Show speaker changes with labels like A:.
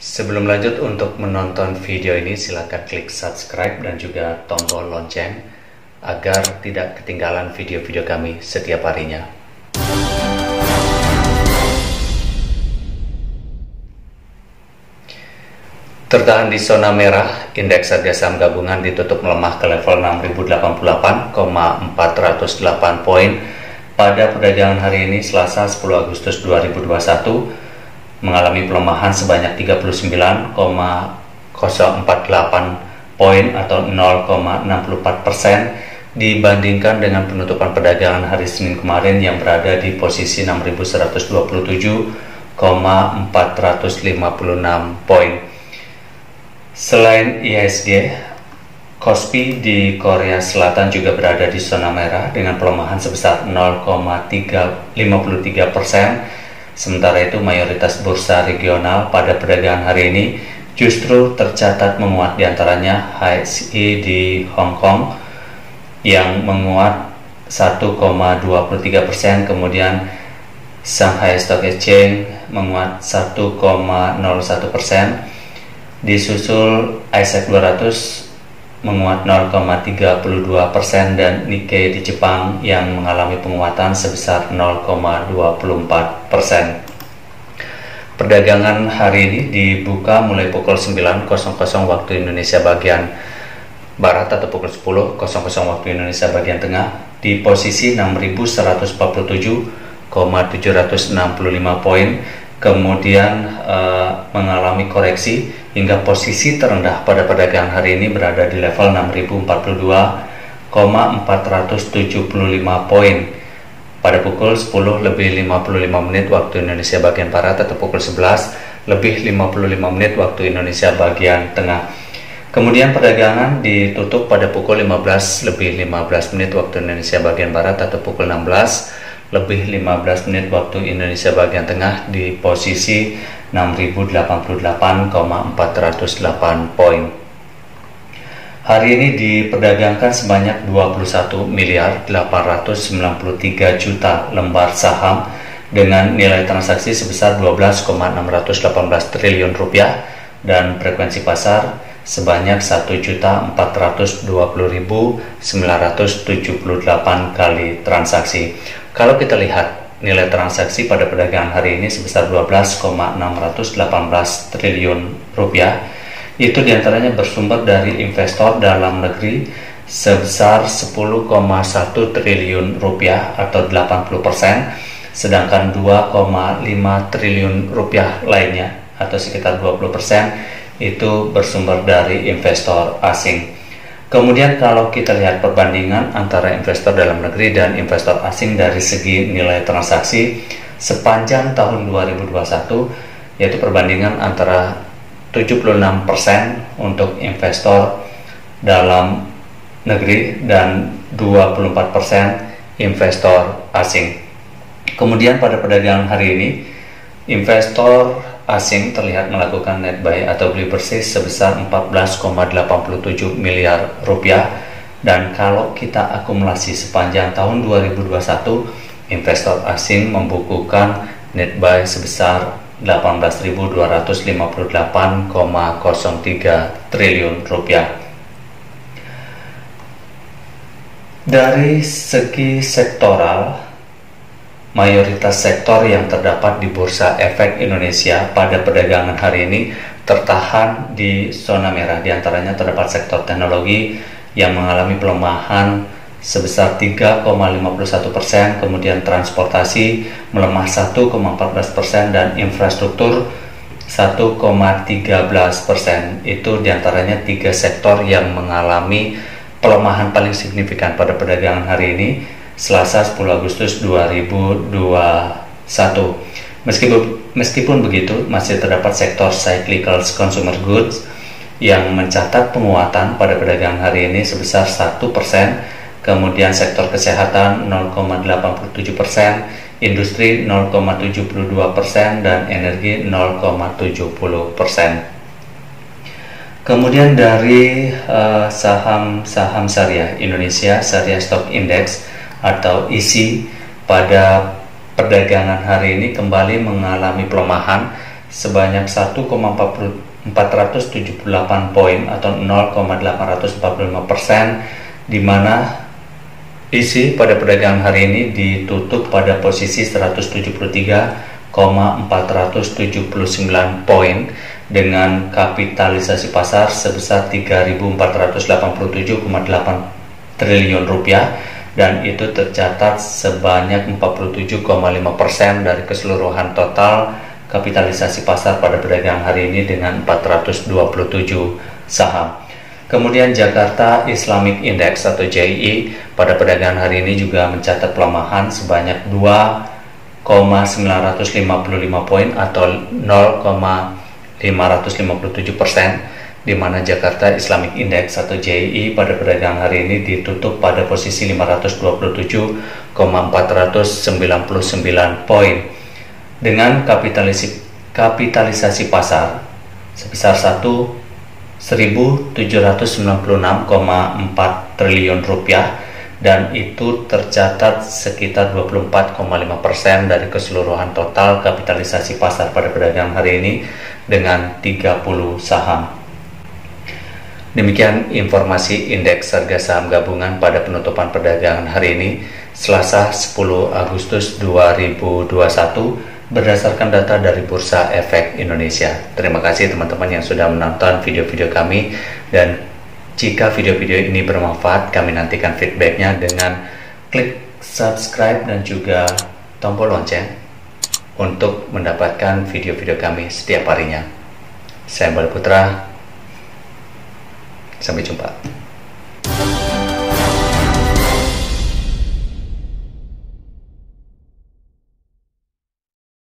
A: Sebelum lanjut untuk menonton video ini, silakan klik subscribe dan juga tombol lonceng agar tidak ketinggalan video-video kami setiap harinya. Tertahan di zona merah, indeks harga saham gabungan ditutup melemah ke level 6.088,408 poin pada perdagangan hari ini Selasa 10 Agustus 2021, mengalami pelemahan sebanyak 39,048 poin atau 0,64% dibandingkan dengan penutupan perdagangan hari Senin kemarin yang berada di posisi 6.127,456 poin. Selain IHSG, KOSPI di Korea Selatan juga berada di zona merah dengan pelemahan sebesar 0,53%. Sementara itu mayoritas bursa regional pada perdagangan hari ini justru tercatat menguat, diantaranya HSI di Hong Kong yang menguat 1,23%, kemudian Shanghai Stock Exchange menguat 1,01%, disusul ISEC 200 menguat 0,32% dan Nikkei di Jepang yang mengalami penguatan sebesar 0,24%. Perdagangan hari ini dibuka mulai pukul 9.00 waktu Indonesia bagian Barat atau pukul 10.00 waktu Indonesia bagian Tengah di posisi 6.147,765 poin, kemudian mengalami koreksi hingga posisi terendah pada perdagangan hari ini berada di level 6.042,475 poin pada pukul 10:55 waktu Indonesia bagian Barat atau pukul 11:55 waktu Indonesia bagian Tengah. Kemudian perdagangan ditutup pada pukul 15:15 waktu Indonesia bagian Barat atau pukul 16:15 waktu Indonesia bagian Tengah di posisi 6.088,408 poin. Hari ini diperdagangkan sebanyak 21.893 juta lembar saham dengan nilai transaksi sebesar 12,618 triliun rupiah dan frekuensi pasar sebanyak 1.420.978 kali transaksi. Kalau kita lihat nilai transaksi pada perdagangan hari ini sebesar 12,618 triliun rupiah, itu diantaranya bersumber dari investor dalam negeri sebesar 10,1 triliun rupiah atau 80%, sedangkan 2,5 triliun rupiah lainnya atau sekitar 20% itu bersumber dari investor asing. Kemudian kalau kita lihat perbandingan antara investor dalam negeri dan investor asing dari segi nilai transaksi sepanjang tahun 2021, yaitu perbandingan antara 76% untuk investor dalam negeri dan 24% investor asing. Kemudian pada perdagangan hari ini, investor asing terlihat melakukan net buy atau beli bersih sebesar 14,87 miliar rupiah, dan kalau kita akumulasi sepanjang tahun 2021, investor asing membukukan net buy sebesar 18.258,03 triliun rupiah. Dari segi sektoral, mayoritas sektor yang terdapat di Bursa Efek Indonesia pada perdagangan hari ini tertahan di zona merah. Di antaranya terdapat sektor teknologi yang mengalami pelemahan sebesar 3,51%, kemudian transportasi melemah 1,14% dan infrastruktur 1,13%. Itu diantaranya tiga sektor yang mengalami pelemahan paling signifikan pada perdagangan hari ini Selasa 10 Agustus 2021. Meskipun begitu, masih terdapat sektor cyclical consumer goods yang mencatat penguatan pada perdagangan hari ini sebesar 1%, kemudian sektor kesehatan 0,87%, industri 0,72%, dan energi 0,70%. Kemudian dari saham-saham syariah, Indonesia Syariah Stock Index atau ISI pada perdagangan hari ini kembali mengalami pelemahan sebanyak 1,478 poin atau 0,845%, di mana isi pada perdagangan hari ini ditutup pada posisi 173,479 poin dengan kapitalisasi pasar sebesar 3.487,8 triliun rupiah, dan itu tercatat sebanyak 47,5% dari keseluruhan total kapitalisasi pasar pada perdagangan hari ini dengan 427 saham. Kemudian Jakarta Islamic Index atau JI pada perdagangan hari ini juga mencatat pelemahan sebanyak 2,955 poin atau 0,557%, di mana Jakarta Islamic Index atau JI pada perdagangan hari ini ditutup pada posisi 527,499 poin dengan kapitalisasi pasar sebesar 1.796,4 triliun rupiah, dan itu tercatat sekitar 24,5% dari keseluruhan total kapitalisasi pasar pada perdagangan hari ini dengan 30 saham. Demikian informasi indeks harga saham gabungan pada penutupan perdagangan hari ini Selasa 10 Agustus 2021 berdasarkan data dari Bursa Efek Indonesia. Terima kasih teman-teman yang sudah menonton video-video kami, dan jika video-video ini bermanfaat, kami nantikan feedbacknya dengan klik subscribe dan juga tombol lonceng untuk mendapatkan video-video kami setiap harinya. Saya Bal Putra, sampai jumpa.